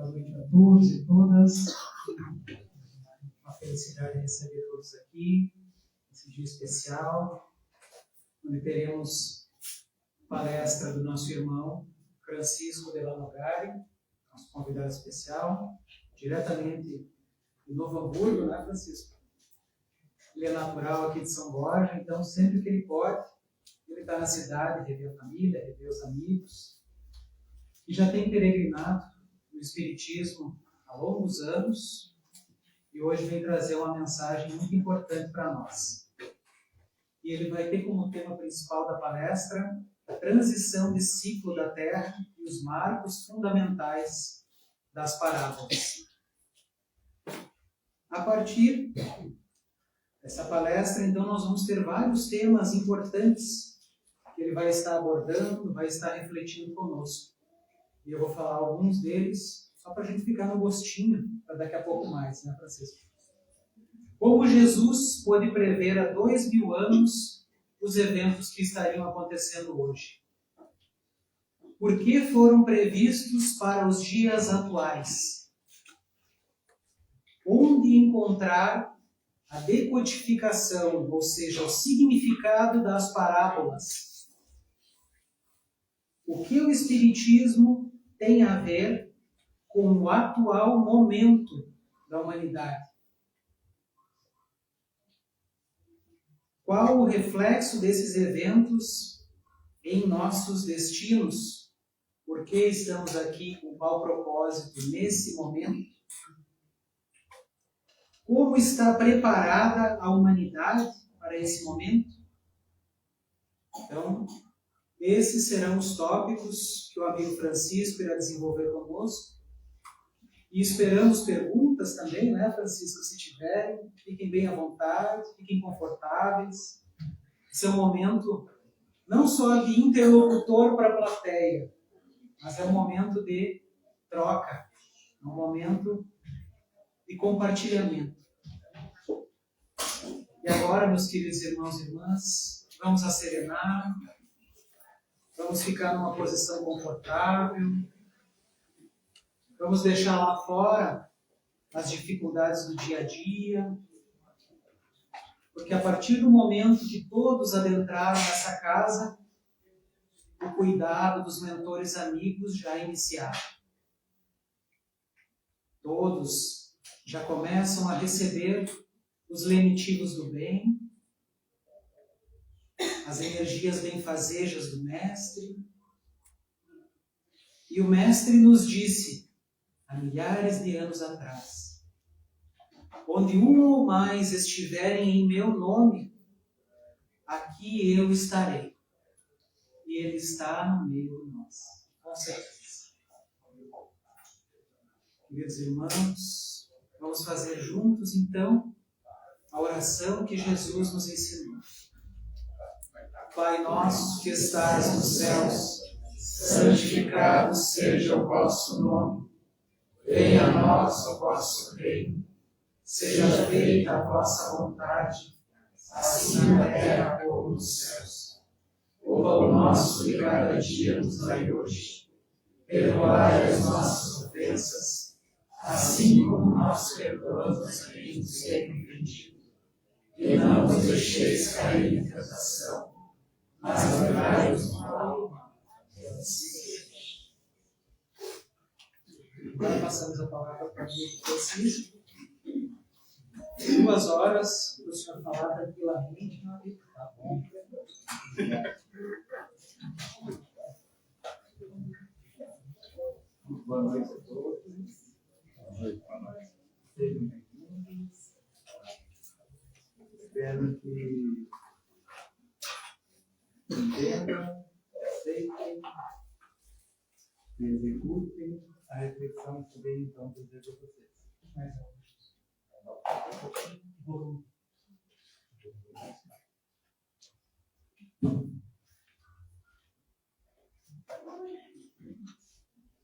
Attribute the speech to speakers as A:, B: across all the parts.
A: Boa noite a todos e todas. Uma felicidade receber todos aqui, nesse dia especial, onde teremos palestra do nosso irmão Francisco de la Nogari, nosso convidado especial, diretamente de Novo Hamburgo, né, Francisco? Ele é natural aqui de São Borja, então sempre que ele pode, ele está na cidade, rever a família, rever os amigos, e já tem peregrinado no Espiritismo há longos anos, e hoje vem trazer uma mensagem muito importante para nós. E ele vai ter como tema principal da palestra a transição de ciclo da Terra e os marcos fundamentais das parábolas. A partir dessa palestra, então, nós vamos ter vários temas importantes que ele vai estar abordando, vai estar refletindo conosco. E eu vou falar alguns deles, só para a gente ficar no gostinho, para daqui a pouco mais, né, Francisco? Como Jesus pôde prever há 2000 anos os eventos que estariam acontecendo hoje? Por que foram previstos para os dias atuais? Onde encontrar a decodificação, ou seja, o significado das parábolas? O que o Espiritismo tem a ver com o atual momento da humanidade? Qual o reflexo desses eventos em nossos destinos? Por que estamos aqui, com qual propósito nesse momento? Como está preparada a humanidade para esse momento? Então, esses serão os tópicos que o amigo Francisco irá desenvolver conosco. E esperamos perguntas também, né, Francisco? Se tiverem, fiquem bem à vontade, fiquem confortáveis. Esse é um momento não só de interlocutor para a plateia, mas é um momento de troca, é um momento de compartilhamento. E agora, meus queridos irmãos e irmãs, vamos acerenar, vamos ficar numa posição confortável, vamos deixar lá fora as dificuldades do dia a dia, porque a partir do momento que todos adentraram nessa casa, o cuidado dos mentores amigos já é iniciado. Todos já começam a receber os lenitivos do bem, as energias benfazejas do Mestre. E o Mestre nos disse, há milhares de anos atrás, onde um ou mais estiverem em meu nome, aqui eu estarei. E Ele está no meio de nós. Com certeza. Queridos irmãos, vamos fazer juntos, então, a oração que Jesus nos ensinou. Pai nosso que estás nos céus, santificado seja o vosso nome. Venha a nós o vosso reino. Seja feita a vossa vontade, assim na terra como nos céus. O pão nosso de cada dia nos dai hoje. Perdoai as nossas ofensas, assim como nós perdoamos a quem nos tem ofendido. E não nos deixeis cair em tentação, mas livrai-nos do mal. Agora passamos a palavra para o amigo Francisco. 2 horas para o senhor falar tranquilamente, meu amigo. Tá bom? Boa noite a todos. Boa noite. Sejam bem-vindos. Espero que entendam, aceitem, e executem a reflexão que veio então trazer para vocês.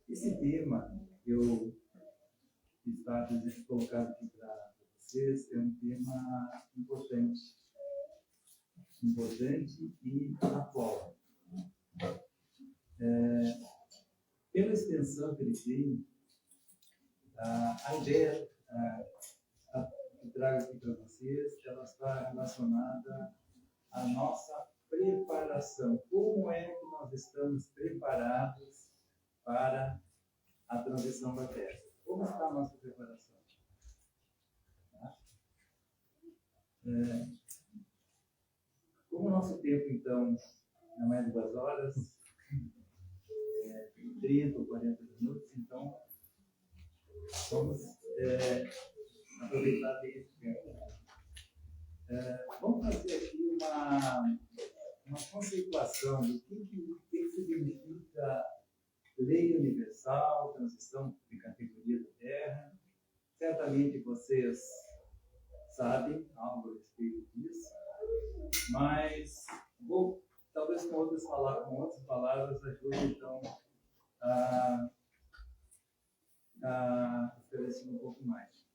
A: Esse tema que eu está colocado aqui para vocês é um tema importante e atual. Pela extensão que ele tem,
B: A ideia que trago aqui para vocês, ela está relacionada à nossa preparação. Como é que nós estamos preparados para a transição da Terra? Como está a nossa preparação? Como o nosso tempo, então, não é de 2 horas, 30 ou 40 minutos, então vamos aproveitar bem esse tempo. Vamos fazer aqui uma conceituação do que significa lei universal, transição de categoria da Terra. Certamente vocês sabem algo a respeito disso, mas vou, talvez com outras palavras, ajude então a esclarecer um pouco mais.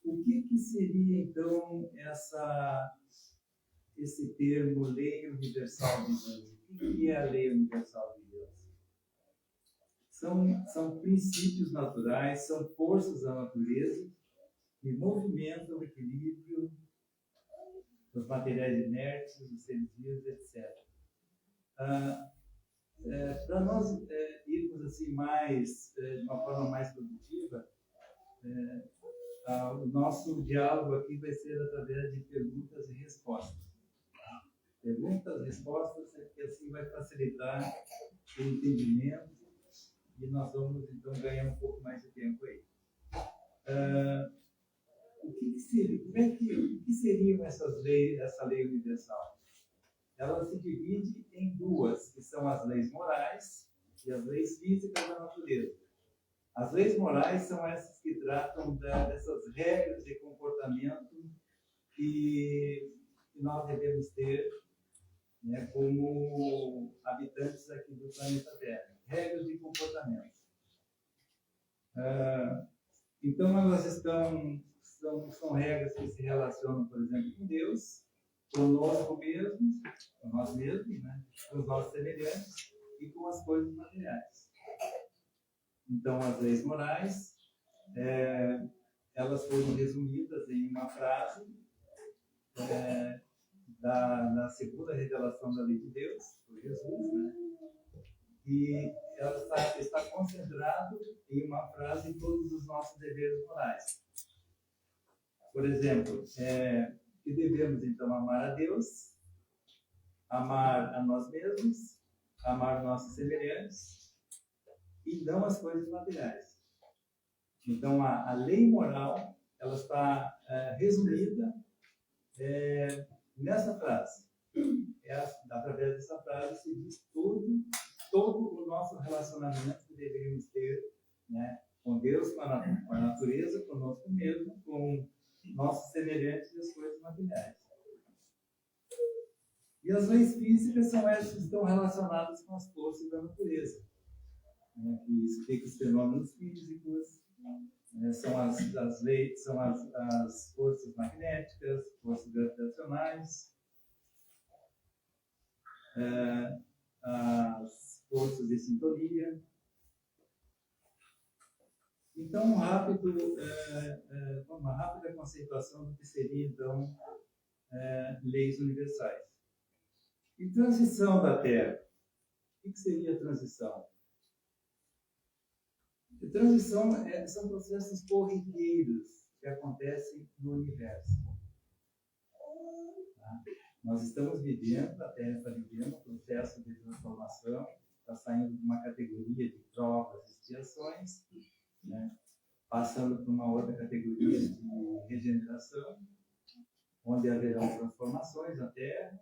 B: O que seria então esse termo lei universal de Deus? O que é a lei universal de Deus? São princípios naturais, são forças da natureza que movimentam o equilíbrio dos materiais inertes, dos seres vivos, etc. Para nós irmos assim de uma forma mais produtiva, o nosso diálogo aqui vai ser através de perguntas e respostas. Perguntas e respostas, que assim vai facilitar o entendimento e nós vamos então ganhar um pouco mais de tempo aí. O que seriam essa lei universal? Ela se divide em duas, que são as leis morais e as leis físicas da natureza. As leis morais são essas que tratam dessas regras de comportamento que nós devemos ter, né, como habitantes aqui do planeta Terra. Regras de comportamento. Então, elas são regras que se relacionam, por exemplo, com Deus, conosco mesmos, com nós mesmos, né, com os nossos semelhantes e com as coisas materiais. Então, as leis morais, elas foram resumidas em uma frase da segunda revelação da lei de Deus, por Jesus, né? E ela está concentrada em uma frase em todos os nossos deveres morais. Por exemplo, que devemos então amar a Deus, amar a nós mesmos, amar nossos semelhantes e não as coisas materiais. Então, a lei moral, ela está resumida nessa frase. Através dessa frase se diz todo o nosso relacionamento que deveríamos ter, né, com Deus, com a natureza, conosco mesmo, com nossos semelhantes e as coisas materiais. E as leis físicas são essas que estão relacionadas com as forças da natureza, né, que explicam os fenômenos físicos, são as forças magnéticas, forças gravitacionais, as forças de sintonia. Então, uma rápida conceituação do que seria, então, leis universais. E transição da Terra. O que seria a transição? A transição são processos corriqueiros que acontecem no universo. Tá? Nós estamos vivendo, a Terra está vivendo um processo de transformação, está saindo de uma categoria de provas e expiações, né, passando para uma outra categoria de regeneração, onde haverão transformações na Terra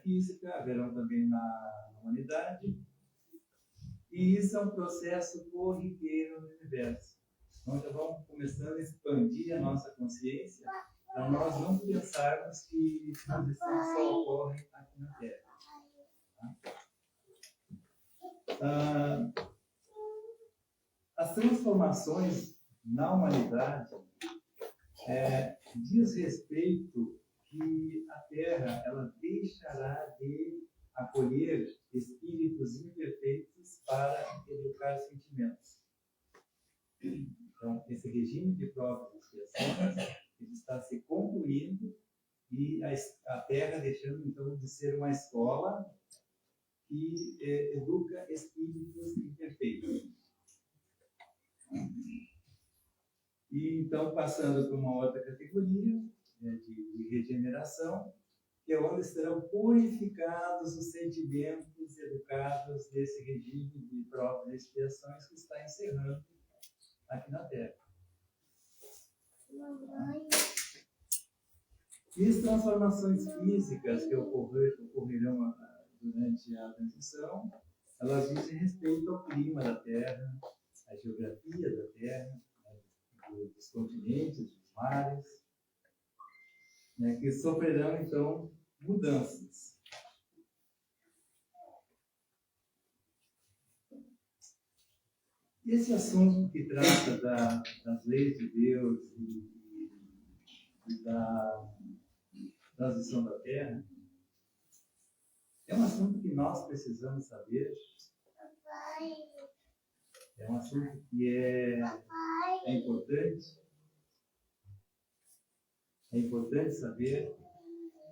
B: física, haverão também na humanidade. E isso é um processo corriqueiro no universo. Então, já vamos começando a expandir a nossa consciência para nós não pensarmos que transição só ocorre aqui na Terra. Tá? As transformações na humanidade diz respeito que a Terra ela deixará de acolher espíritos imperfeitos para educar educar sentimentos. Então, esse regime de provas e expiações ele está se concluindo e a Terra deixando, então, de ser uma escola que educa espíritos imperfeitos. E, então, passando para uma outra categoria de regeneração, que é onde serão purificados os sentimentos educados desse regime de provas e expiações que está encerrando aqui na Terra. E as transformações físicas que ocorrerão durante a transição, elas dizem respeito ao clima da Terra, à geografia da Terra, dos continentes, dos mares, né, que sofrerão, então, mudanças. Esse assunto que trata das leis de Deus e da transição da Terra é um assunto que nós precisamos saber. É um assunto que é importante. É importante saber,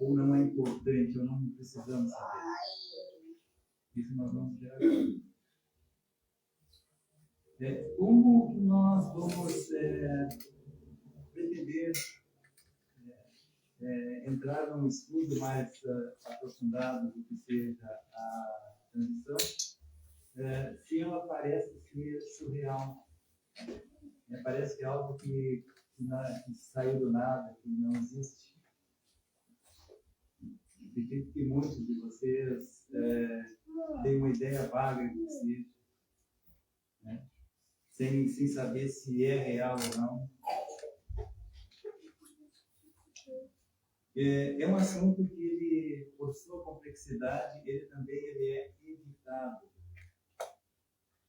B: ou não é importante, ou não precisamos saber. Isso nós vamos ver agora. Como nós vamos pretender entrar num estudo mais aprofundado do que seja a transição, se ela parece ser surreal? Parece que é algo que saiu do nada, que não existe. Acredito que muitos de vocês têm uma ideia vaga do que seja, né? Sem saber se é real ou não. É um assunto que, ele, por sua complexidade, ele também é evitado.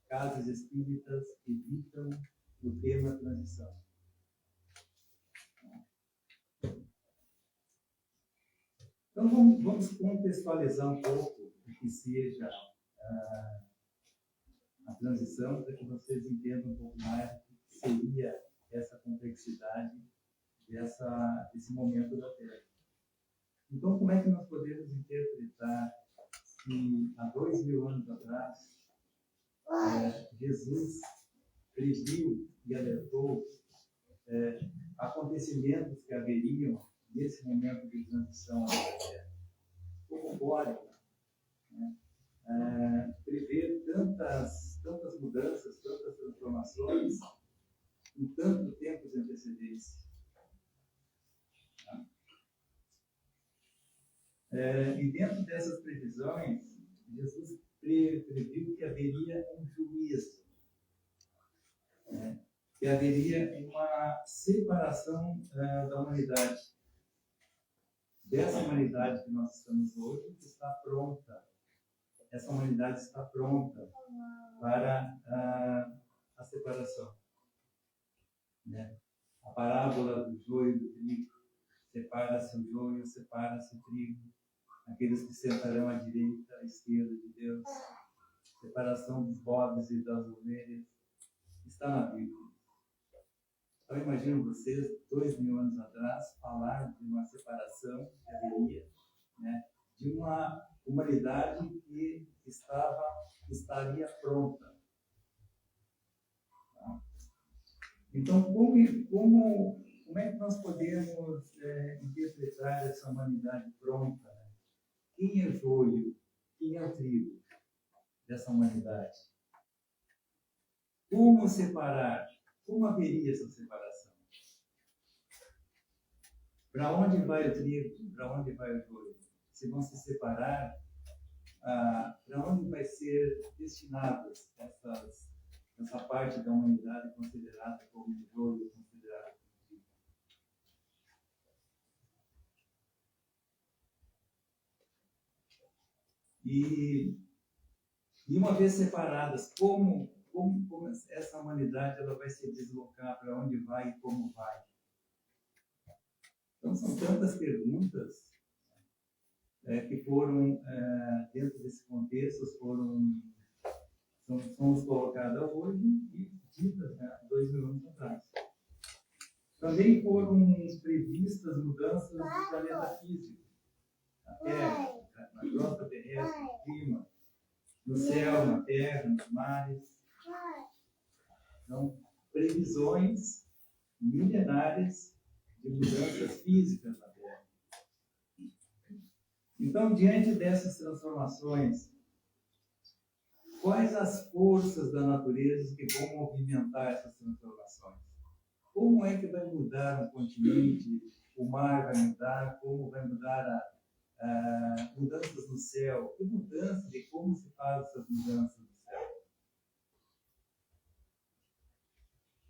B: Casas espíritas evitam o tema transição. Então, vamos contextualizar um pouco o que seja a transição, para que vocês entendam um pouco mais o que seria essa complexidade desse momento da Terra. Então, como é que nós podemos interpretar que há 2000 anos atrás Jesus previu e alertou acontecimentos que haveriam nesse momento de transição da Terra? Como pode, né, prever tantas mudanças, tantas transformações em tanto tempo de antecedência? E dentro dessas previsões, Jesus previu que haveria um juízo, que haveria uma separação da humanidade. Dessa humanidade que nós estamos hoje, que está pronta. Essa humanidade está pronta para a separação. Né? A parábola do joio e do trigo. Separa-se o joio, separa-se o trigo. Aqueles que sentarão à direita, à esquerda de Deus. Separação dos bodes e das ovelhas. Está na Bíblia. Então, imagino vocês, 2000 anos atrás, falar de uma separação que haveria, né, de uma humanidade que estaria pronta. Tá? Então, como é que nós podemos interpretar essa humanidade pronta? Né? Quem é o joio? Quem é o trigo dessa humanidade? Como separar? Como haveria essa separação? Para onde vai o trigo? Para onde vai o joio? Se vão se separar, para onde vai ser destinadas essa parte da humanidade considerada como joio, considerada como trigo? E uma vez separadas, como essa humanidade ela vai se deslocar, para onde vai e como vai? Então, são tantas perguntas que foram, dentro desse contexto, foram somos colocadas hoje e ditas, né, 2.000 anos atrás. Também foram previstas mudanças no planeta físico, na Terra, na crosta terrestre, no clima, no céu, na terra, nos mares. Então, previsões milenares de mudanças físicas na Terra. Então, diante dessas transformações, quais as forças da natureza que vão movimentar essas transformações? Como é que vai mudar um continente? O mar vai mudar? Como vai mudar mudanças no céu? Que mudanças e como se faz essas mudanças no céu?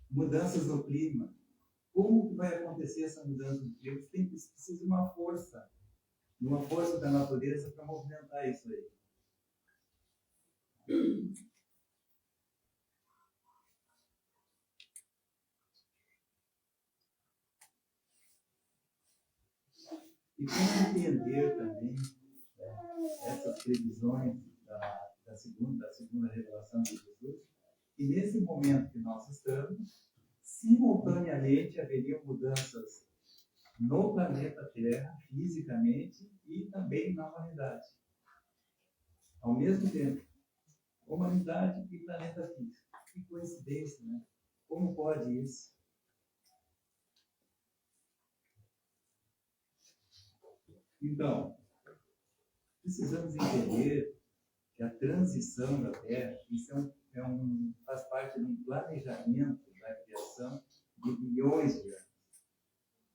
B: Mudanças no clima. Como que vai acontecer essa mudança no clima? Precisa de uma força da natureza para movimentar isso aí. E como entender também essas previsões da segunda revelação de Jesus, e nesse momento que nós estamos, simultaneamente haveriam mudanças no planeta Terra, fisicamente, e também na humanidade. Ao mesmo tempo, humanidade e planeta físico. Que coincidência, né? Como pode isso? Então, precisamos entender que a transição da Terra, isso faz parte de um planejamento da criação de bilhões de anos.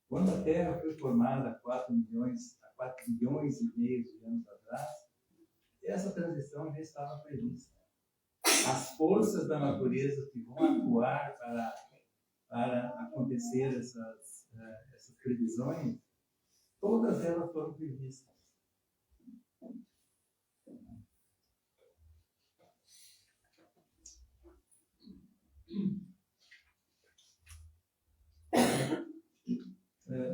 B: Quando a Terra foi formada há 4 bilhões e meio de anos atrás, essa transição já estava prevista. As forças da natureza que vão atuar para acontecer essas previsões, todas elas foram previstas.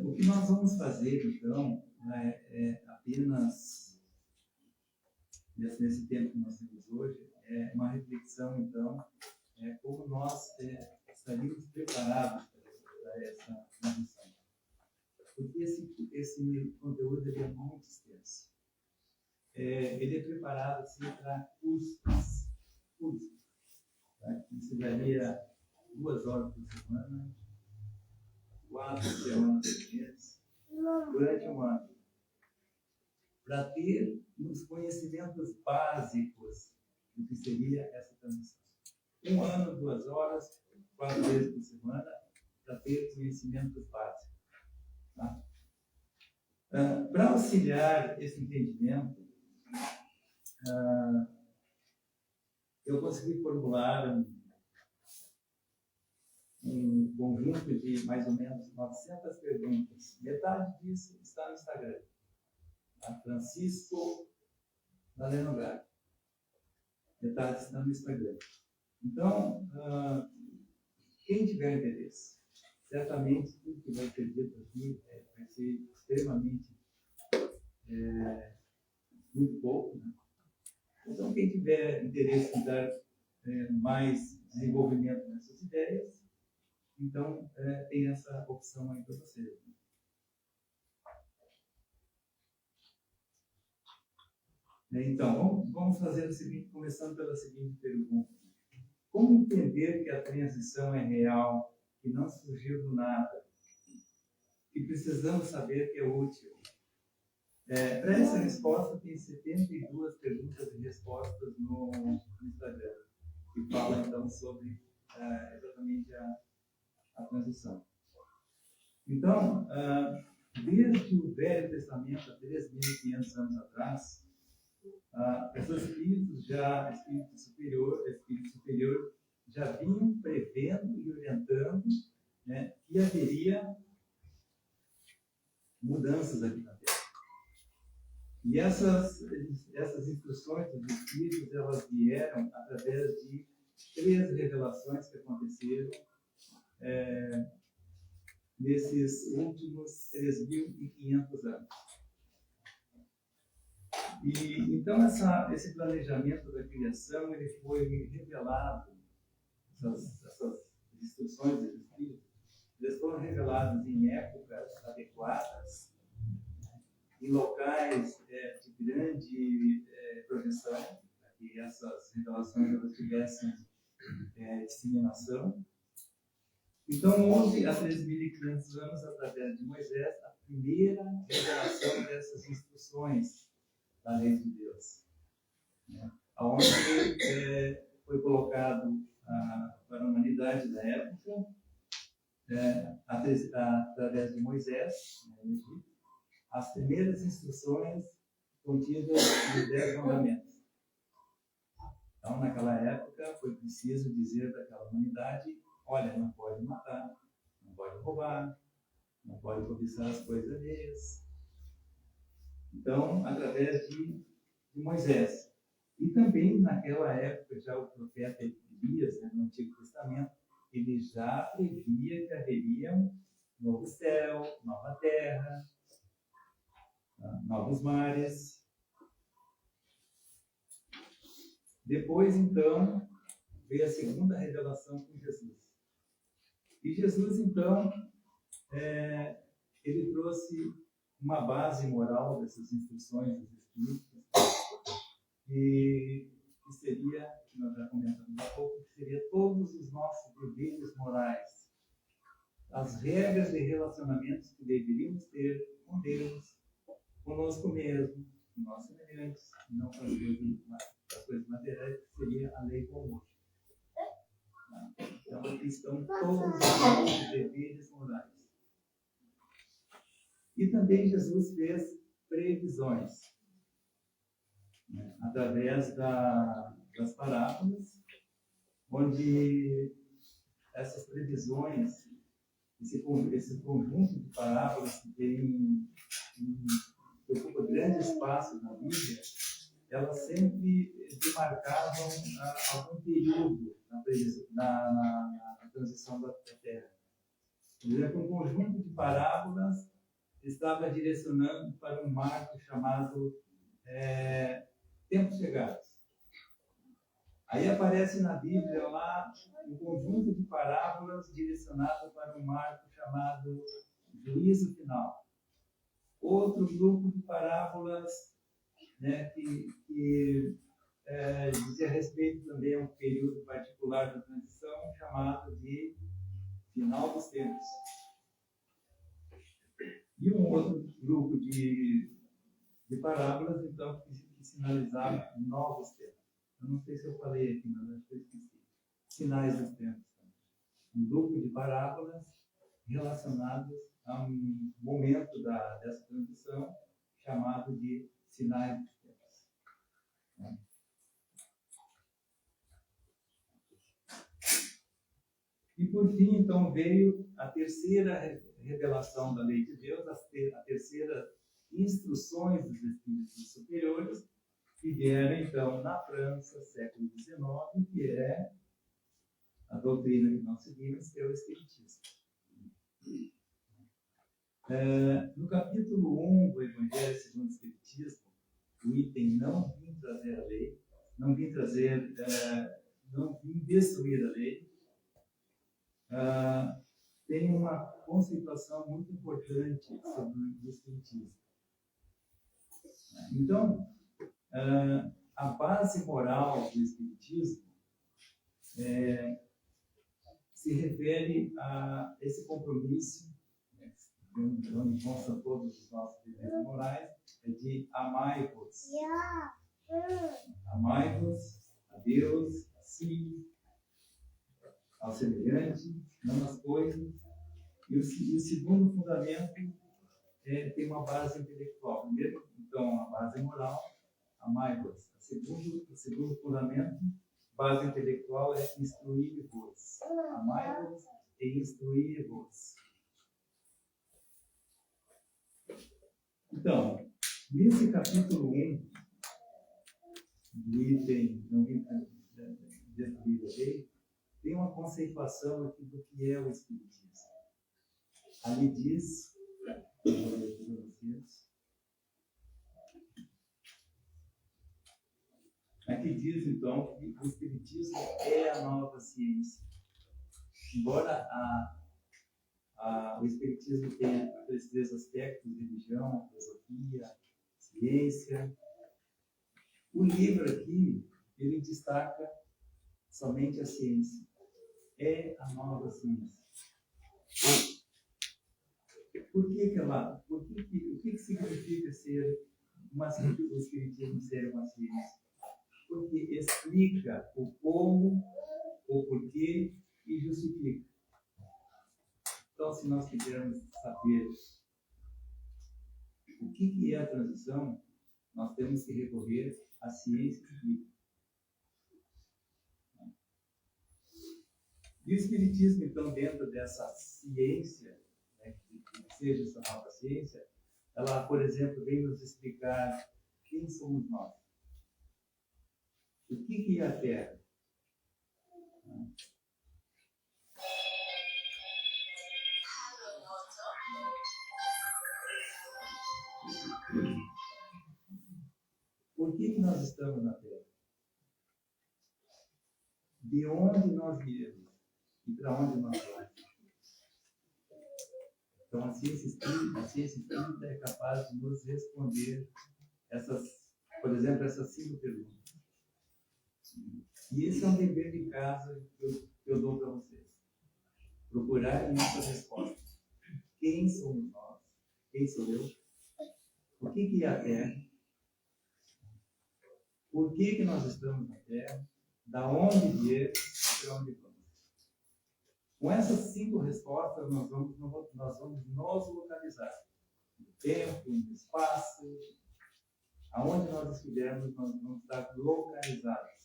B: O que nós vamos fazer, então, é apenas, nesse tempo que nós temos hoje, é uma reflexão, então, como nós estaríamos preparados para essa transição. Porque esse conteúdo ele é muito extenso. Ele é preparado assim, para cursos. Tá? Isso daria 2 horas por semana, 4 semanas por mês, durante um ano, para ter os conhecimentos básicos do que seria essa transição. 1 ano, 2 horas, 4 vezes por semana, para ter conhecimentos básicos. Tá? Para auxiliar esse entendimento, eu consegui formular um conjunto de mais ou menos 900 perguntas. Metade disso está no Instagram. Tá? Francisco Dalenogar. Metade está no Instagram. Então, quem tiver interesse, certamente tudo que vai ser dito aqui vai ser extremamente muito pouco, né? Então, quem tiver interesse em dar mais desenvolvimento nessas ideias, então tem essa opção aí para vocês. Então, vamos fazer o seguinte, começando pela seguinte pergunta. Como entender que a transição é real, que não surgiu do nada, que precisamos saber que é útil? Para essa resposta, tem 72 perguntas e respostas no Instagram, que fala então sobre exatamente a transição. Então, desde o Velho Testamento, há 3.500 anos atrás, os espíritos superior já vinham prevendo e orientando, né, que haveria mudanças aqui na Terra. E essas instruções dos espíritos, elas vieram através de 3 revelações que aconteceram nesses últimos 3.500 anos. E então esse planejamento da criação ele foi revelado, essas instruções dos Espíritos, eles foram reveladas em épocas adequadas, em locais de grande projeção, para que essas revelações elas tivessem disseminação. Então, houve há 3.500 anos, através de Moisés, a primeira revelação dessas instruções da lei de Deus, né? Onde foi colocado para a humanidade da época, através de Moisés, né, as primeiras instruções contidas nos 10 mandamentos. Então, naquela época, foi preciso dizer daquela humanidade: olha, não pode matar, não pode roubar, não pode cobiçar as coisas alheias. Então, através de Moisés. E também, naquela época, já o profeta Elias, né, no Antigo Testamento, ele já previa que haveria um novo céu, nova terra, novos mares. Depois, então, veio a segunda revelação com Jesus. E Jesus, então, ele trouxe uma base moral dessas instruções dos Espíritos, que seria, que nós já comentamos há pouco, que seria todos os nossos deveres morais, as regras de relacionamentos que deveríamos ter com Deus, conosco mesmo, com nossos semelhantes, não com as coisas materiais, que seria a lei do amor. Então, aqui estão todos os nossos deveres morais. E também Jesus fez previsões, né, através das parábolas, onde essas previsões, esse conjunto de parábolas que ocupa grande espaço na Bíblia, elas sempre demarcavam algum período na transição da Terra. Por exemplo, um conjunto de parábolas estava direcionando para um marco chamado tempos chegados. Aí aparece na Bíblia lá um conjunto de parábolas direcionado para um marco chamado juízo final. Outro grupo de parábolas, né, que dizia respeito também a um período particular da transição chamado de final dos tempos. E um outro grupo de parábolas, então, que sinalizava novos tempos. Eu não sei se eu falei aqui, mas acho que eu esqueci. Sinais dos tempos. Um grupo de parábolas relacionados a um momento dessa transição chamado de sinais dos tempos. E por fim, então, veio a terceira revelação da lei de Deus, a terceira instruções dos espíritos superiores, que vieram, então, na França, século XIX, que é a doutrina que nós seguimos, que é o Espiritismo. No capítulo 1 do Evangelho segundo o Espiritismo, o item não vim trazer a lei, não vim destruir a lei, tem uma conceituação muito importante sobre o Espiritismo. Então, a base moral do Espiritismo se refere a esse compromisso, né, onde constam todos os nossos deveres morais, de amai-vos. Amai-vos a Deus, a si, ao semelhante, não as coisas. E o segundo fundamento tem uma base intelectual. Primeiro, então, a base moral, amai-vos. O segundo fundamento, base intelectual, é instruir-vos. Amai-vos e instruir-vos. Então, nesse capítulo 1, do item não destruir a lei, tem uma conceituação aqui do que é o Espiritismo. Ali diz, Aqui diz, então, que o Espiritismo é a nova ciência. Embora o Espiritismo tenha aqueles três aspectos, religião, filosofia, ciência, o livro aqui, ele destaca somente a ciência. É a nova ciência. O que significa ser o Espiritismo ser uma ciência? Porque explica o como, o porquê e justifica. Então, se nós quisermos saber o que é a transição, nós temos que recorrer à ciência espírita. E o Espiritismo, então, dentro dessa ciência, né, que seja essa nova ciência, ela, por exemplo, vem nos explicar quem somos nós. O que é a Terra? Por que nós estamos na Terra? De onde nós viemos e para onde nós vamos? Então, a ciência espírita é capaz de nos responder por exemplo, essas 5 perguntas. E esse é um dever de casa que eu dou para vocês. Procurar essas respostas. Quem somos nós? Quem sou eu? O que é a Terra? Por que nós estamos na Terra? Da onde viemos e para onde vamos? Com essas 5 respostas, nós vamos nos localizar. No tempo, no espaço, aonde nós estivermos, nós vamos estar localizados.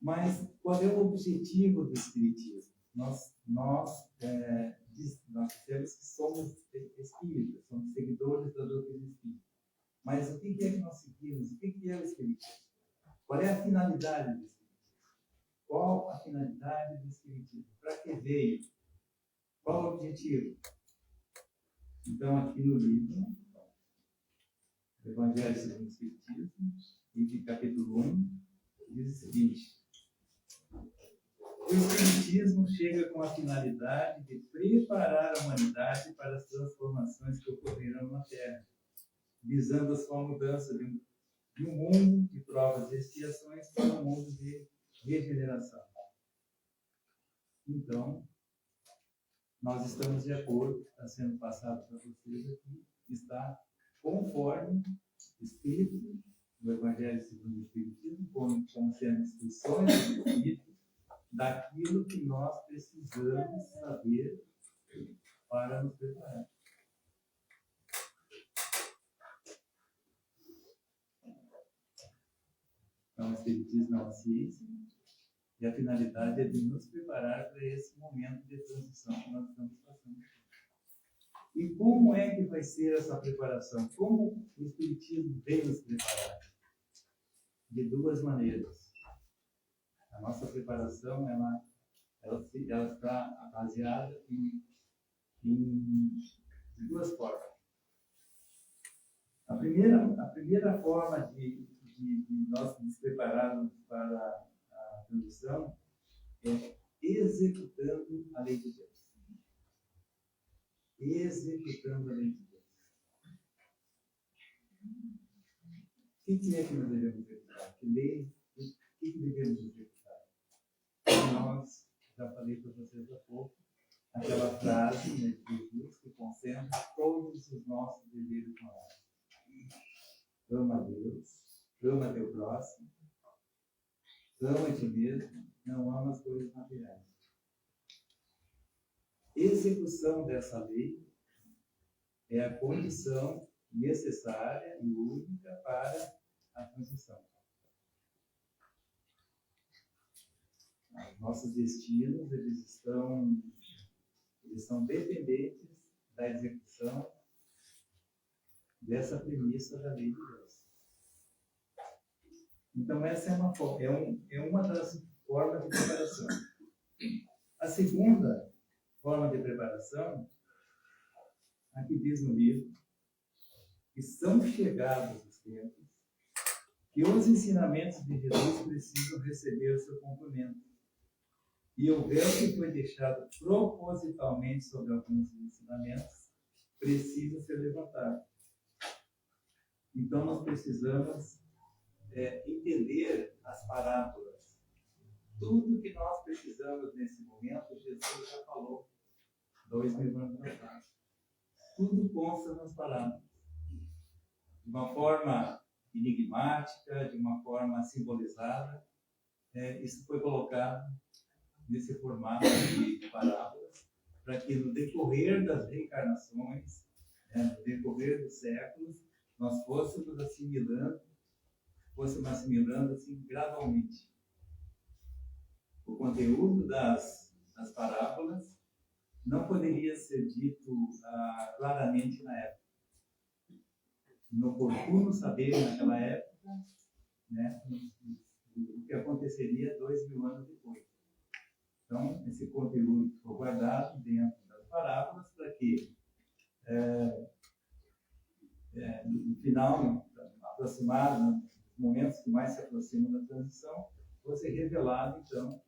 B: Mas qual é o objetivo do Espiritismo? Nós dizemos que somos espíritas, somos seguidores da doutrina espírita. Mas o que é que nós seguimos? O que é o Espiritismo? Qual é a finalidade do Espiritismo? Qual a finalidade do Espiritismo? Para que veio? Qual o objetivo? Então, aqui no livro, Evangelho segundo o Espiritismo, item capítulo 1, diz o seguinte: o Espiritismo chega com a finalidade de preparar a humanidade para as transformações que ocorrerão na Terra, visando a sua mudança de um mundo de provas e expiações para um mundo de regeneração. Então, nós estamos de acordo, está sendo passado para vocês aqui, está conforme escrito no Evangelho segundo o Espiritismo, como sendo instruções do Espírito, daquilo que nós precisamos saber para nos preparar. Então, o Espiritismo é uma ciência e a finalidade é de nos preparar para esse momento de transição que nós estamos passando. E como é que vai ser essa preparação? Como o Espiritismo vem nos preparar? De 2 maneiras. A nossa preparação ela está baseada em 2 formas. A primeira forma de nós nos prepararmos para a transição é executando a lei de Deus. Executando a lei de Deus. O que é que nós devemos executar? Que lei? O que devemos executar? Nós, já falei para vocês há pouco, aquela frase, né, de Jesus que concentra todos os nossos deveres morais. Ama a Deus, ama teu próximo, ama a ti mesmo, não ama as coisas materiais. Execução dessa lei é a condição necessária e única para a transição. Os nossos destinos, eles são dependentes da execução dessa premissa da lei de Deus. Então, essa é uma das formas de preparação. A segunda forma de preparação, aqui diz no livro, que são chegados os tempos, que os ensinamentos de Jesus precisam receber o seu cumprimento. E o véu que foi deixado propositalmente sobre alguns ensinamentos precisa ser levantado. Então, nós precisamos entender as parábolas. Tudo que nós precisamos nesse momento, Jesus já falou 2000 anos atrás. Tudo consta nas parábolas. De uma forma enigmática, de uma forma simbolizada, isso foi colocado nesse formato de parábolas, para que no decorrer das reencarnações, no decorrer dos séculos, nós fôssemos assimilando assim gradualmente o conteúdo das parábolas. Não poderia ser dito claramente na época. Inoportuno saber naquela época, né, o que aconteceria 2000 anos depois. Então, esse conteúdo foi guardado dentro das parábolas para que, no final, aproximado, nos momentos que mais se aproximam da transição, fosse revelado, então,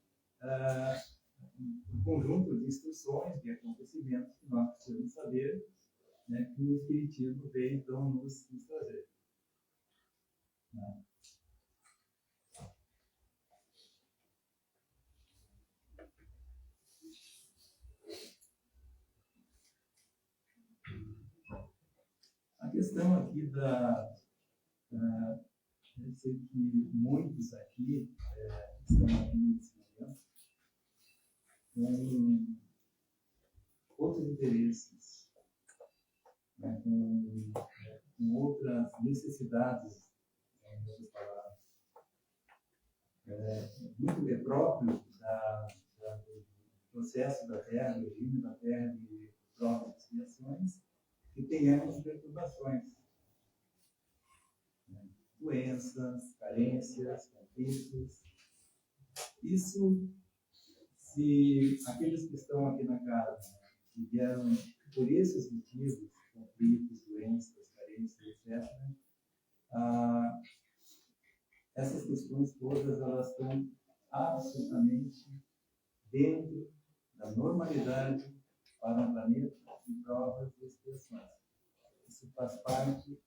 B: um conjunto de instruções, de acontecimentos que nós precisamos saber, né, que o Espiritismo veio, então, nos trazer. Né? A questão aqui eu sei que muitos aqui estão aqui nesse momento com outros interesses, né, com outras necessidades, em outras palavras. Muito próprio do processo da Terra, do regime da Terra, de provas e expiações, que tenhamos perturbações, né, doenças, carências, conflitos. Isso, se aqueles que estão aqui na casa, né, que vieram por esses motivos, conflitos, doenças, carências, etc., essas questões todas, elas estão absolutamente dentro da normalidade para um planeta de provas e expiações. Isso faz parte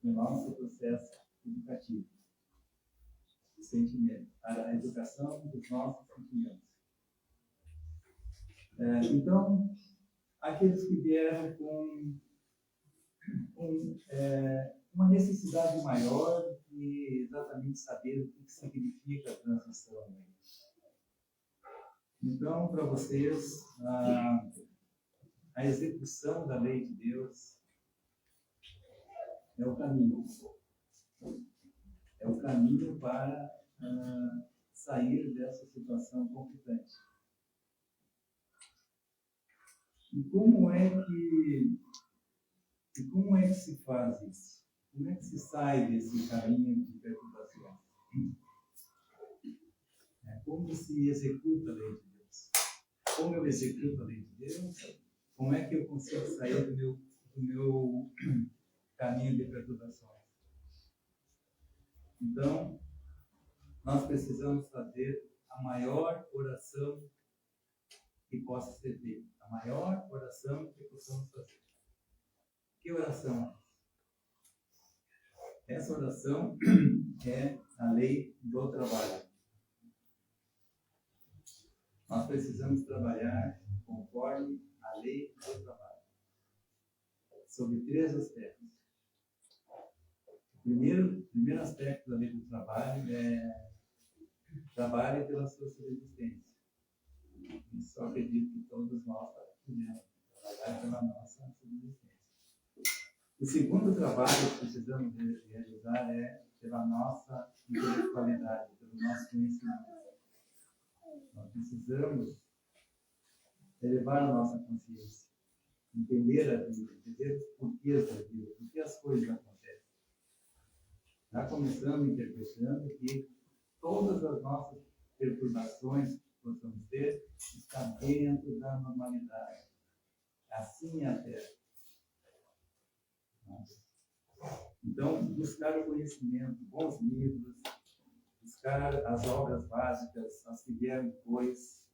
B: do nosso processo educativo, de sentimento, a educação dos nossos sentimentos. Então, aqueles que vieram com uma necessidade maior de exatamente saber o que significa a transição. Então, para vocês, a execução da lei de Deus é o caminho. É o caminho para sair dessa situação conflitante. E como é que se faz isso? Como é que se sai desse caminho de perturbação? Como se executa a lei de Deus? Como eu executo a lei de Deus? Como é que eu consigo sair do meu caminho de perturbações? Então, nós precisamos fazer a maior oração que possa ser feita. A maior oração que possamos fazer. Que oração? Essa oração é a lei do trabalho. Nós precisamos trabalhar conforme a lei do trabalho. Sobre 3 aspectos. O primeiro aspecto da lei do trabalho é trabalhe pela sua subsistência. Isso eu acredito que todos nós podemos trabalhar pela nossa subsistência. O segundo trabalho que precisamos realizar é pela nossa intelectualidade, pelo nosso conhecimento. Nós precisamos elevar a nossa consciência, entender a vida, entender os porquês da vida, por que as coisas acontecem. Já começamos interpretando que todas as nossas perturbações que possamos ter estão dentro da normalidade. Assim é a Terra. Então, buscar o conhecimento, bons livros, buscar as obras básicas, as que vieram depois.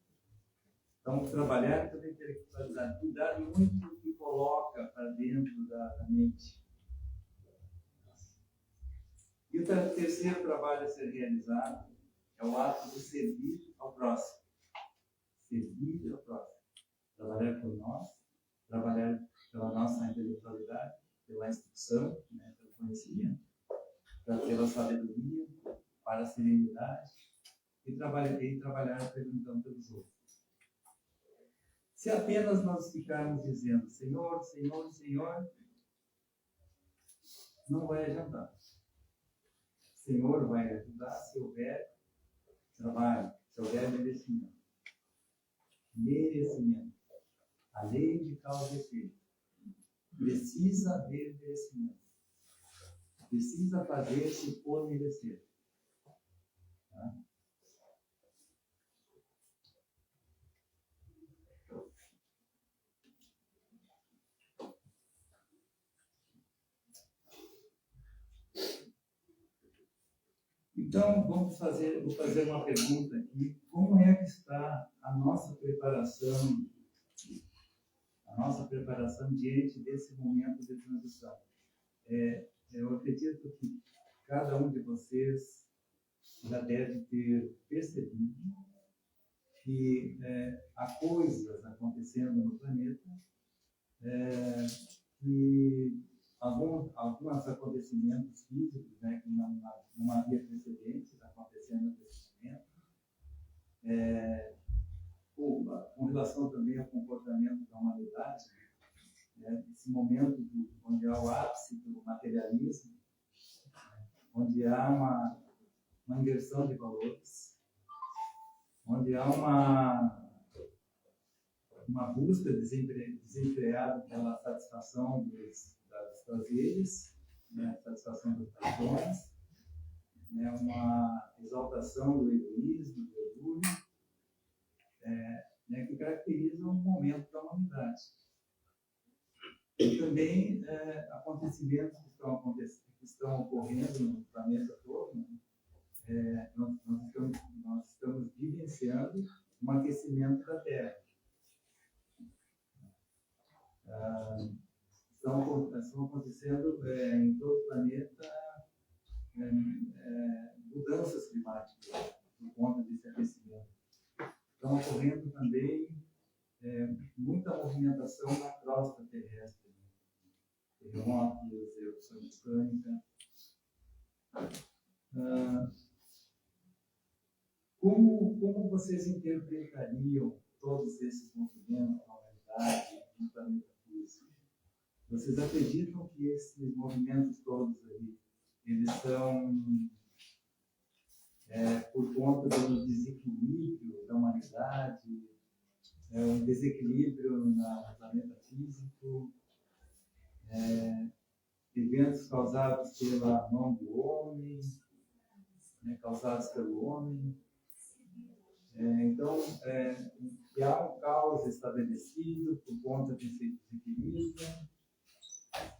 B: Então, trabalhar pela intelectualidade, cuidar muito do que coloca para dentro da mente. E o terceiro trabalho a ser realizado é o ato de servir ao próximo. Servir ao próximo. Trabalhar por nós, trabalhar pela nossa intelectualidade, pela instrução, né, pelo conhecimento, pela sabedoria, para a serenidade e trabalhar perguntando pelos outros. Se apenas nós ficarmos dizendo Senhor, Senhor, Senhor, não vai adiantar. Senhor vai ajudar se houver trabalho, se houver merecimento. Merecimento. A lei de causa e efeito. Precisa haver merecimento. Precisa fazer-se por merecer. Tá? Então, vou fazer uma pergunta aqui. Como é que está a nossa preparação diante desse momento de transição? Eu acredito que cada um de vocês já deve ter percebido que há coisas acontecendo no planeta que alguns acontecimentos físicos, né, que não havia precedentes acontecendo nesse momento, com relação também ao comportamento da humanidade, né, esse momento onde há o ápice do materialismo, onde há uma inversão de valores, onde há uma busca desenfreada pela satisfação dos prazeres, né, satisfação das paixões, né, uma exaltação do egoísmo, do orgulho, né, que caracterizam um momento da humanidade. E também acontecimentos que estão ocorrendo no planeta todo, né, nós estamos vivenciando um aquecimento da Terra. Estão acontecendo em todo o planeta mudanças climáticas por conta desse aquecimento. Estão ocorrendo também muita movimentação na crosta terrestre, terremotos, erupção vulcânica. Como vocês interpretariam todos esses movimentos na humanidade, no planeta físico? Vocês acreditam que esses movimentos todos aí, eles são por conta do desequilíbrio da humanidade, um desequilíbrio no planeta físico, eventos causados pela mão do homem, né, causados pelo homem? Então, que há um caos estabelecido por conta desse desequilíbrio,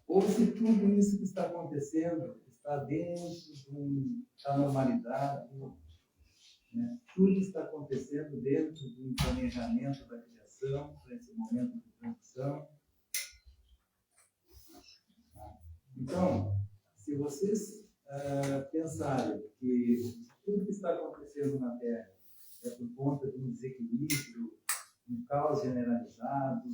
B: ou se tudo isso que está acontecendo está dentro da normalidade, né? Tudo está acontecendo dentro de um planejamento da criação, para esse momento de transição. Então, se vocês pensarem que tudo que está acontecendo na Terra é por conta de um desequilíbrio, um caos generalizado,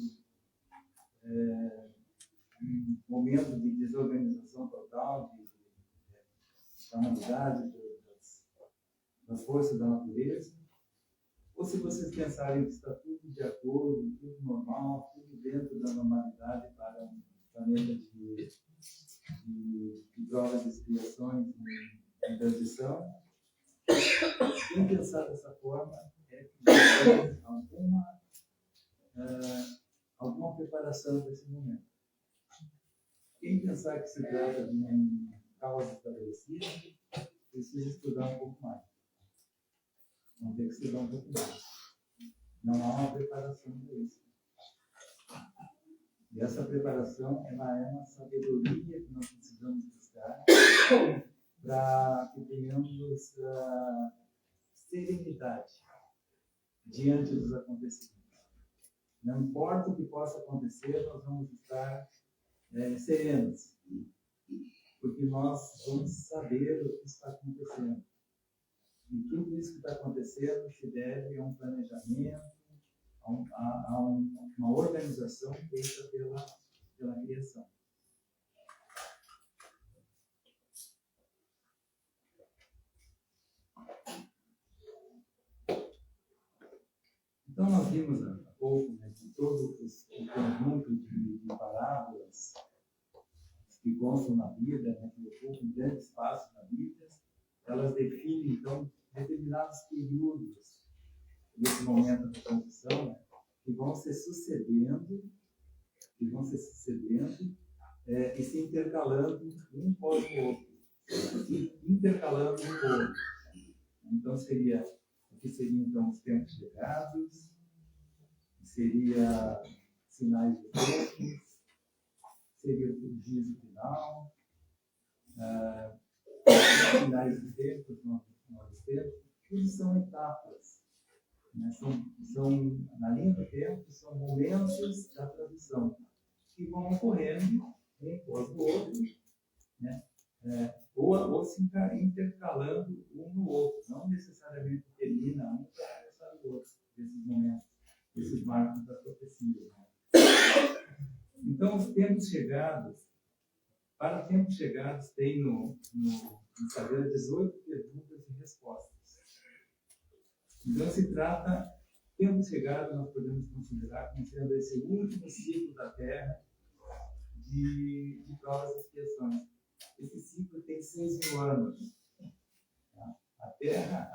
B: um momento de desorganização total da humanidade, das forças da natureza, ou se vocês pensarem que está tudo de acordo, tudo normal, tudo dentro da normalidade para um planeta de provas e expiações em transição, quem pensar dessa forma é que tem alguma preparação para esse momento. Quem pensar que se trata de um caos estabelecido, precisa estudar um pouco mais. Vão ter que estudar um pouco mais. Não há uma preparação para isso. E essa preparação, ela é uma sabedoria que nós precisamos buscar para que tenhamos serenidade diante dos acontecimentos. Não importa o que possa acontecer, nós vamos estar serenos, porque nós vamos saber o que está acontecendo. E tudo isso que está acontecendo se deve a um planejamento, a uma organização feita pela criação. Então, nós vimos há pouco, né, que todo o conjunto de parábolas que constam na Bíblia, né, que ocupam um grande espaço na Bíblia, elas definem, então, determinados períodos nesse momento da transição, né, que vão se sucedendo e se intercalando um pós o outro. Intercalando um com o outro. Então, seriam então os tempos chegados, seria sinais de tempos, seria o juízo final, finais de tempos, novos tempos, tudo são etapas. Né? Na linha do tempo, são momentos da transição que vão ocorrendo um após o outro, né? Ou se intercalando um no outro, não necessariamente termina um para começar o outro, desses momentos, desses marcos da profecia. Né? Então, os tempos chegados, para tempos chegados, tem no Instagram 18 perguntas e respostas. Então, se trata, tempos chegados, nós podemos considerar como sendo esse último ciclo da Terra de provas e expiações. Esse ciclo tem 6.000 anos. A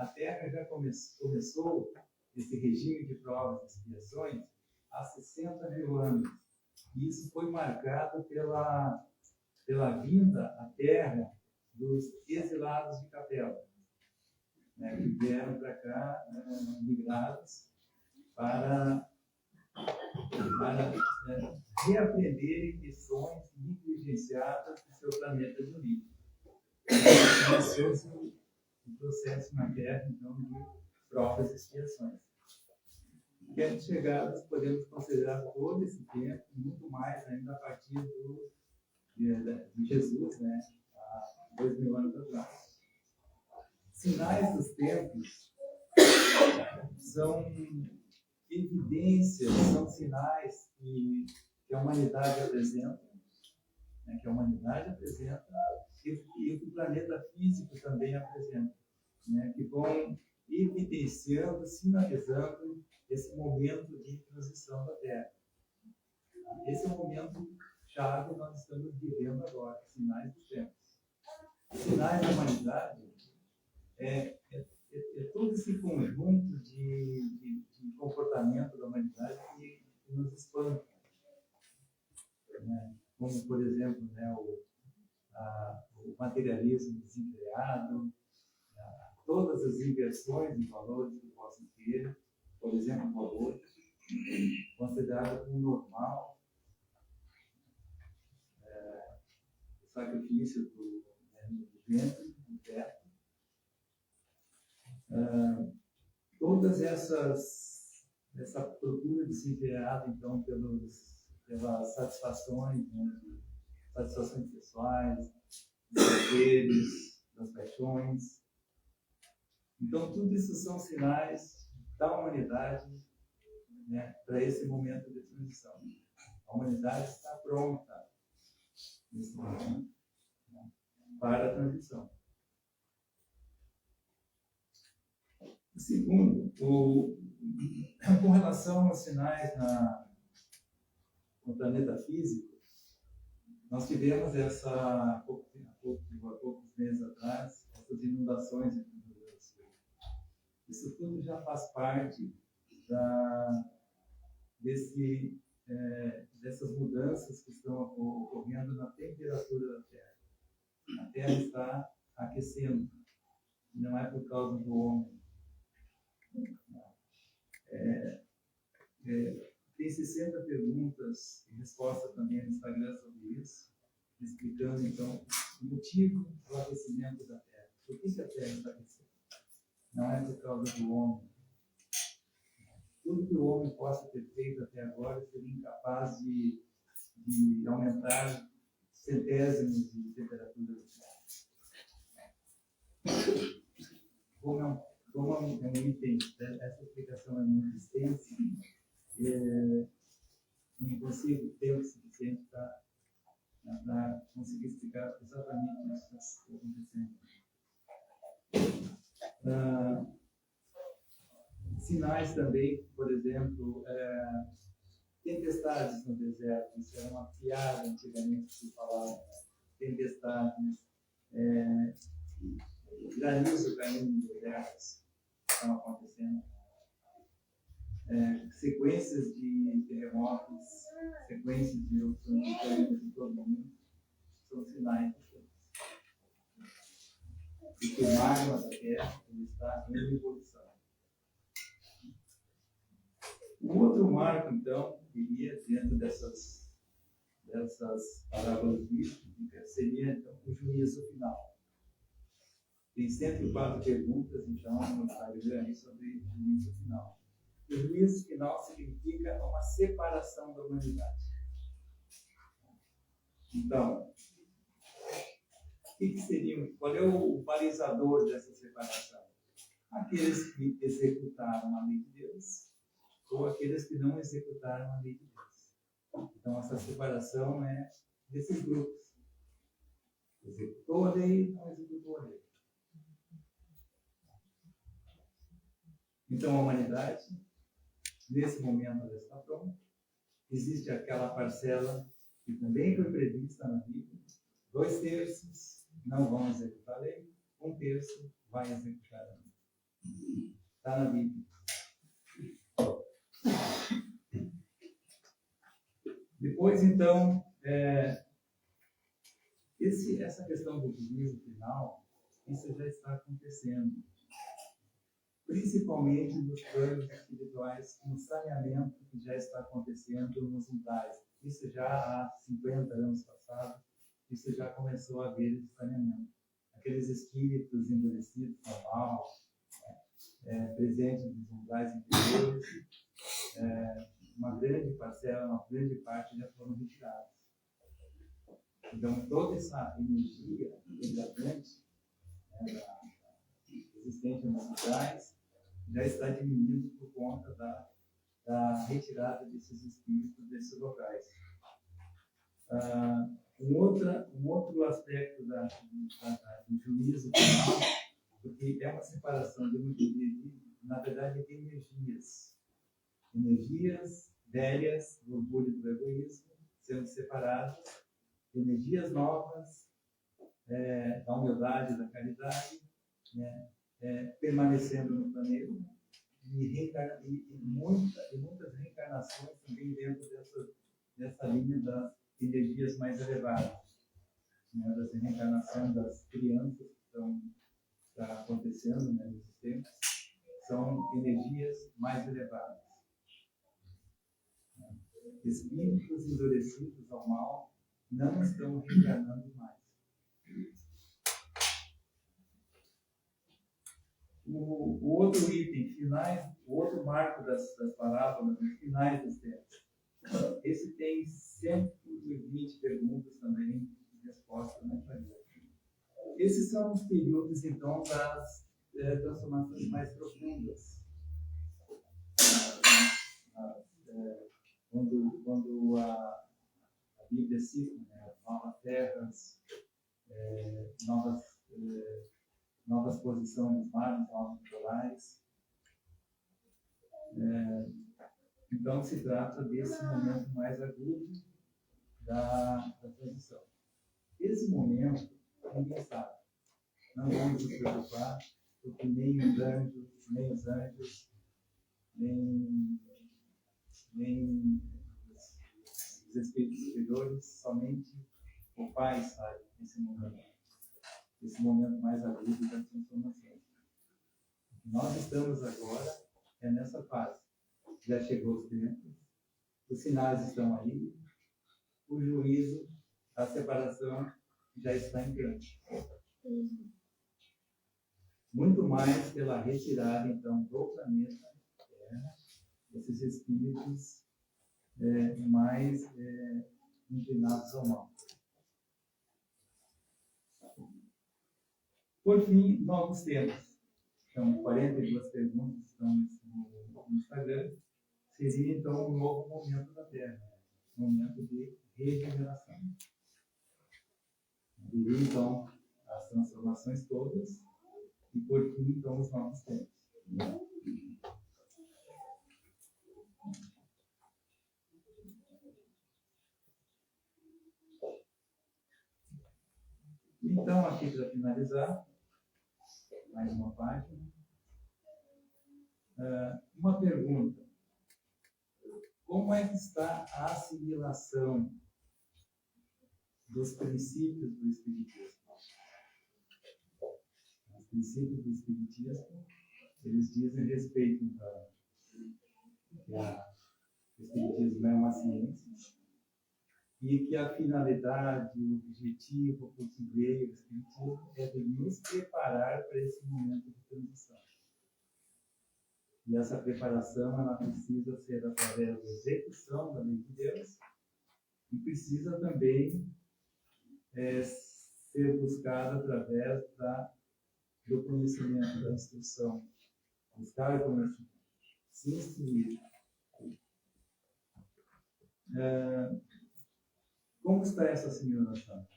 B: Terra já começou esse regime de provas e expiações há 60.000 anos. E isso foi marcado pela vinda à Terra dos exilados de Capela, né, que vieram para cá, migrados, para reaprenderem lições negligenciadas do seu planeta de origem. Iniciou-se um processo na Terra, então, de provas e expiações. Tempos chegados, podemos considerar todo esse tempo, muito mais ainda a partir de Jesus, né, há 2.000 anos atrás. Sinais dos tempos são evidências, são sinais que a humanidade apresenta, né, e que o planeta físico também apresenta, né, que vão evidenciando, sinalizando esse momento de transição da Terra. Esse é o momento chave que nós estamos vivendo agora, sinais dos tempos. Sinais da humanidade é todo esse conjunto de comportamento da humanidade que nos espanta. Né? Como, por exemplo, né, o materialismo desenfreado, todas as inversões de valores que possam ter, por exemplo, valores considerados como normal, o sacrifício do ventre, do teto, todas essa procura desenfreada, então, pelas satisfações, né, satisfações pessoais, dos prazeres, das paixões. Então, tudo isso são sinais da humanidade, né, para esse momento de transição. A humanidade está pronta nesse momento, né, para a transição. Segundo, com relação aos sinais no planeta físico, nós tivemos há poucos meses atrás, essas inundações aqui no Rio Grande do Sul. Isso tudo já faz parte dessas mudanças que estão ocorrendo na temperatura da Terra. A Terra está aquecendo, não é por causa do homem. Tem 60 perguntas e respostas também no Instagram sobre isso, explicando, então, o motivo do aquecimento da Terra. Por que a Terra está aquecendo? Não é por causa do homem. Tudo que o homem possa ter feito até agora seria incapaz de aumentar centésimos de temperatura do céu. Como é um item, essa explicação é muito extensa, não consigo tempo suficiente para conseguir explicar exatamente isso que está acontecendo. Sinais também, por exemplo, tempestades no deserto, isso era uma piada antigamente que se falava, tempestades, granizo caindo nos desertos, estão acontecendo. Sequências de terremotos, sequências de erupções diferentes em todo o mundo, são sinais de que o magma da Terra está em evolução. O outro marco, então, que iria dentro dessas parábolas bíblicas, seria então, o juízo final. Tem 104 perguntas, então, no Instagram sobre o juízo final. O juízo final significa uma separação da humanidade. Então, qual é o balizador dessa separação? Aqueles que executaram a lei de Deus ou aqueles que não executaram a lei de Deus. Então, essa separação é desses grupos. Executou a lei, não executou a lei. Então, a humanidade, nesse momento, ela está pronta. Existe aquela parcela que também foi prevista na Bíblia. 2/3 não vão executar a lei, 1/3 vai executar a lei. Está na Bíblia. Depois, então, essa questão do juízo final, isso já está acontecendo. Principalmente nos planos espirituais, no saneamento que já está acontecendo nos umbrais. Isso já há 50 anos passados, isso já começou a haver esse saneamento. Aqueles espíritos endurecidos, normal, presentes nos umbrais inferiores, uma grande parcela, uma grande parte já foram retirados. Então, toda essa energia hidratante existente nos umbrais já está diminuindo por conta da retirada desses espíritos desses locais. Um outro aspecto do juízo final, porque é uma separação na verdade, de energias. Energias velhas do orgulho e do egoísmo sendo separadas, energias novas da humildade e da caridade, né, permanecendo no planeta e muitas reencarnações também dentro dessa linha das energias mais elevadas, né, das reencarnações das crianças que está acontecendo, né, nesses tempos, são energias mais elevadas. Espíritos endurecidos ao mal não estão reencarnando mais. O outro item, o outro marco das parábolas, os finais dos tempos. Esse tem 120 perguntas também, respostas na Instagram. Esses são os períodos, então, das transformações mais profundas. Quando a Bíblia cita, né, novas terras, novas posições dos mares, novos litorais. Então, se trata desse momento mais agudo da transição. Esse momento, ninguém sabe. Não vamos nos preocupar, porque nem os anjos, nem os espíritos superiores, somente o Pai sabe esse momento mais agudo da transformação. Nós estamos agora nessa fase. Já chegou os tempos, os sinais estão aí, o juízo, a separação já está em campo. Muito mais pela retirada, então, do planeta Terra, esses espíritos mais inclinados ao mal. Por fim, novos temas. Então, 42 perguntas estão no Instagram. Seria, então, um novo momento da Terra, um momento de regeneração. Seria, então, as transformações todas e, por fim, então, os novos temas. Então, aqui para finalizar, mais uma página. Uma pergunta. Como é que está a assimilação dos princípios do Espiritismo? Os princípios do Espiritismo, eles dizem respeito que o Espiritismo é uma ciência e que a finalidade, o objetivo, o que veio do Espiritismo é de nos preparar para esse momento de transição. E essa preparação, ela precisa ser através da execução da lei de Deus e precisa também ser buscada através do conhecimento, da instrução. Buscar conhecimento, se instruir. Como está essa assimilação?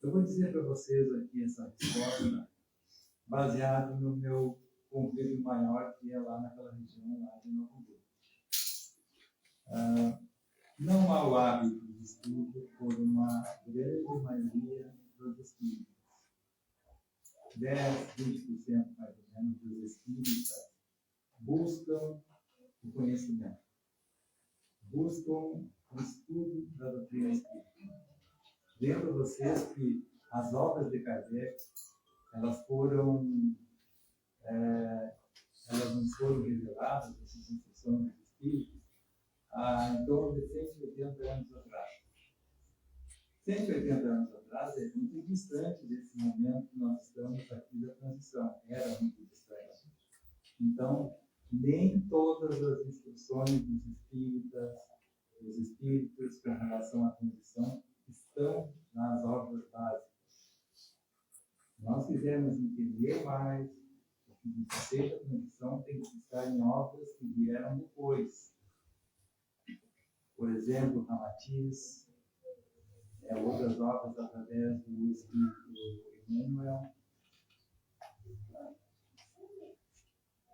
B: Eu vou dizer para vocês aqui essa resposta baseado no meu convívio maior, que é lá naquela região lá de Novo Hamburgo. Não há o hábito de estudo por uma grande maioria dos espíritos. 10, 20% mais ou menos dos espíritas buscam o conhecimento, buscam o estudo da doutrina espírita. Lembro a vocês que as obras de Kardec, elas não foram reveladas, essas instruções dos espíritos, em torno de 180 anos atrás. 180 anos atrás é muito distante desse momento que nós estamos aqui da transição. Era muito distante. Então, nem todas as instruções dos espíritos com relação à transição estão nas obras básicas. Se nós quisermos entender mais o que diz respeito à transição, tem que estar em obras que vieram depois. Por exemplo, Ramatiz, outras obras através do Espírito Emmanuel.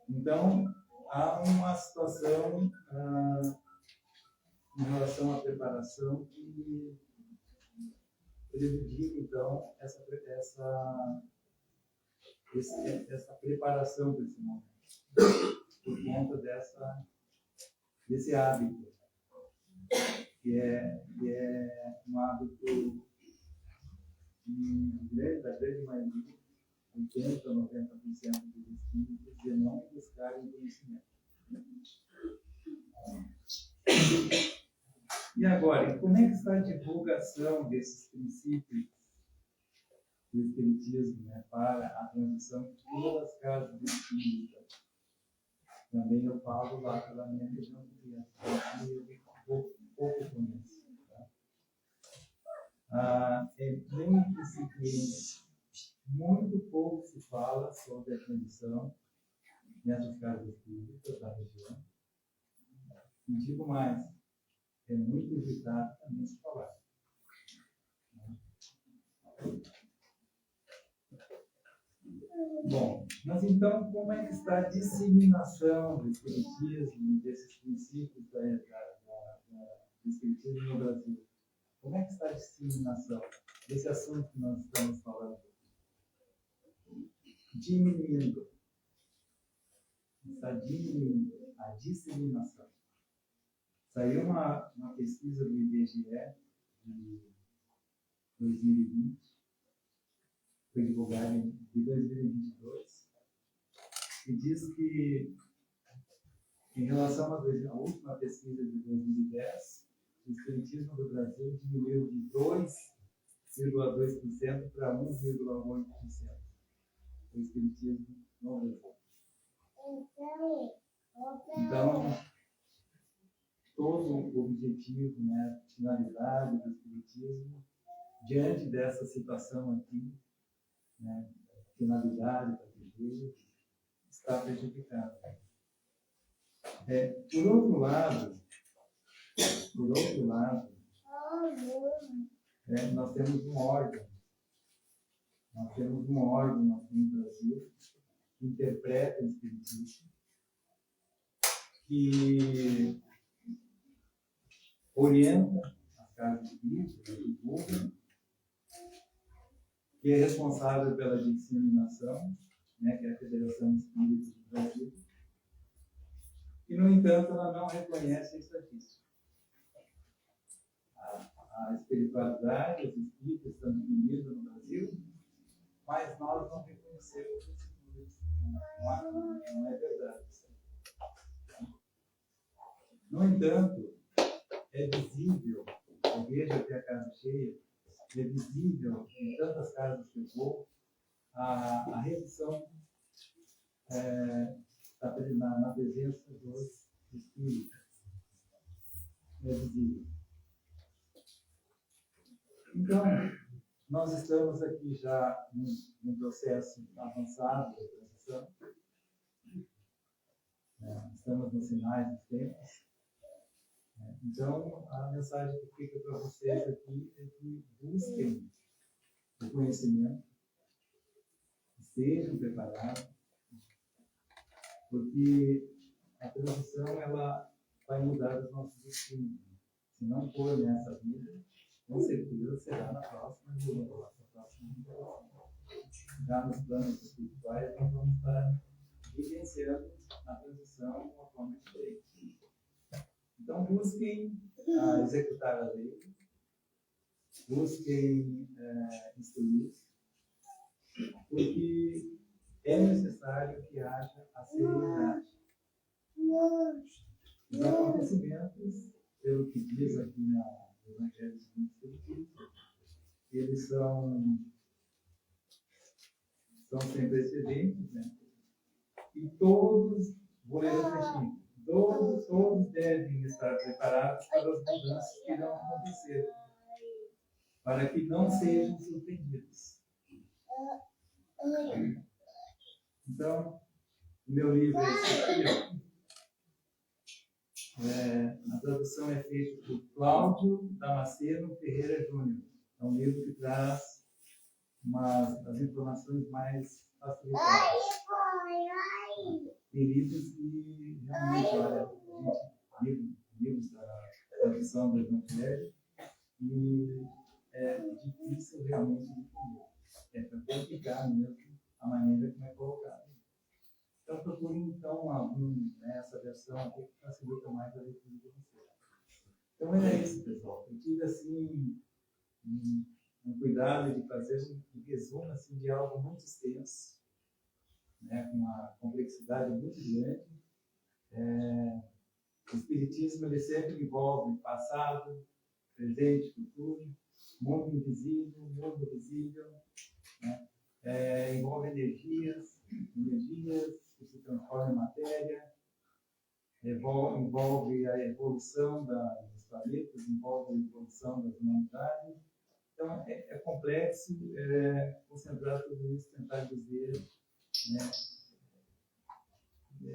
B: Então, há uma situação em relação à preparação que prejudica, então, essa preparação para esse momento, por conta desse hábito, que é um hábito da grande maioria, 80% a 90% dos espíritos, de não buscarem conhecimento. E agora, como é que está a divulgação desses princípios do Espiritismo, para a transição pelas casas espíritas? Também eu falo lá pela minha região de criança, eu pouco conheço. Lembre-se que muito pouco se fala sobre a transição nessas casas espíritas da região. E digo mais, é muito evitado também se falar. Bom, mas então, como é que está a disseminação do Espiritismo, desses princípios do Espiritismo no Brasil? Como é que está a disseminação desse assunto que nós estamos falando? Diminuindo. Está diminuindo a disseminação. Saiu uma pesquisa do IBGE de 2020, foi divulgada em 2022, que diz que Em relação à última pesquisa de 2010, o espiritismo do Brasil diminuiu de 2,2% para 1,8%. O espiritismo no Brasil. Então, todo o objetivo, né, finalidade do espiritismo, diante dessa situação aqui, né, finalidade para viver, está prejudicado. Por outro lado, nós temos um órgão aqui no Brasil que interpreta o espiritismo, que orienta as casas espíritas, divulga, que é responsável pela disseminação, né, que é a Federação Espírita do Brasil, e, no entanto, ela não reconhece a estatística. A espiritualidade, os espíritos estão diminuindo no Brasil, mas nós não reconhecemos esses números. Não é verdade. No entanto, é visível, eu vejo até a casa cheia, é visível em tantas casas que eu vou, a redução na presença dos espíritos. É visível. Então, nós estamos aqui já num processo avançado de transição. Estamos nos finais dos tempos. Então, a mensagem que fica para vocês aqui é que busquem o conhecimento, estejam preparados, porque a transição ela vai mudar os nossos destinos. Se não for nessa vida, com certeza será na próxima vida, já nos planos espirituais, nós vamos estar vivenciando a transição de uma forma diferente. Então, busquem executar a lei, busquem instruir, porque é necessário que haja a serenidade. Os acontecimentos, pelo que diz aqui no Evangelho segundo o Espiritismo, eles são sem precedentes, né? E todos, vou ler o trechinho, todos devem estar preparados para as mudanças que irão acontecer, para que não sejam surpreendidos. Então, o meu livro é esse aqui, a tradução é feita por Cláudio Damasceno Ferreira Júnior. É um livro que traz as informações mais facilitadas. Tem livros que realmente, olha, livros da tradução do Evangelho, e é difícil realmente de entender. É para complicar mesmo a maneira como é colocado. Então, procurem, essa versão aqui que facilita mais a leitura de vocês. Então, era isso, pessoal. Eu tive, assim, um cuidado de fazer um resumo assim, de algo muito extenso, né, com uma complexidade muito grande. O Espiritismo ele sempre envolve passado, presente, futuro, mundo invisível, mundo visível, né? Envolve energias que se transformam em matéria, envolve a evolução dos planetas, envolve a evolução das humanidades. Então, é complexo concentrar tudo isso, tentar dizer, né,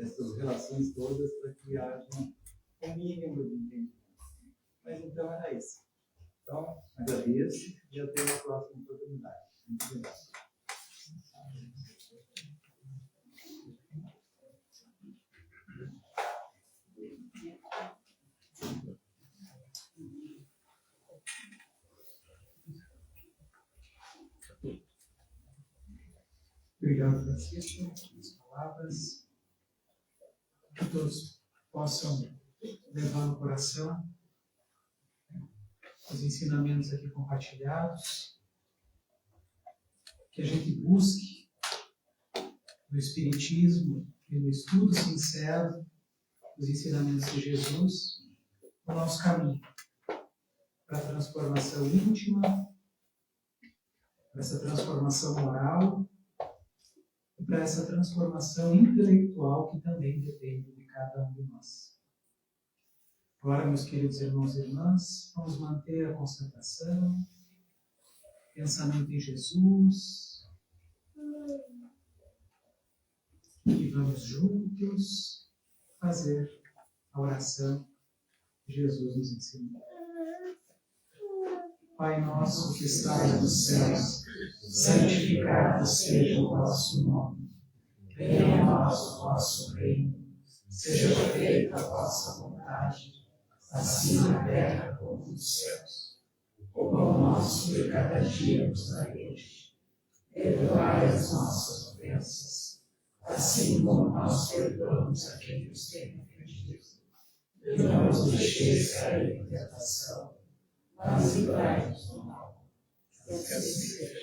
B: essas relações todas para que haja um mínimo de entendimento. Mas então era isso. Então, agradeço e até a próxima oportunidade. Muito obrigado.
A: Obrigado, Francisco, pelas palavras. Que todos possam levar no coração os ensinamentos aqui compartilhados, que a gente busque no Espiritismo e no estudo sincero os ensinamentos de Jesus, o nosso caminho para a transformação íntima, para essa transformação moral e para essa transformação intelectual que também depende de cada um de nós. Agora, meus queridos irmãos e irmãs, vamos manter a concentração, pensamento em Jesus, e vamos juntos fazer a oração que Jesus nos ensinou. Pai nosso que estais nos céus, santificado seja o vosso nome. Venha a nós o vosso reino. Seja feita a vossa vontade, assim na terra como nos céus. O pão nosso de cada dia nos dai hoje. Perdoai as nossas ofensas, assim como nós perdoamos a quem nos tem ofendido. E não nos deixeis cair em tentação, mas livrai-nos do mal. Que assim seja.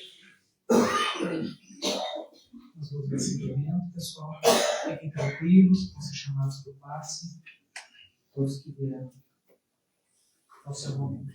A: Nós vamos ver seguimento, pessoal. Fiquem tranquilos, vão ser chamados do passe, todos que vieram ao seu momento.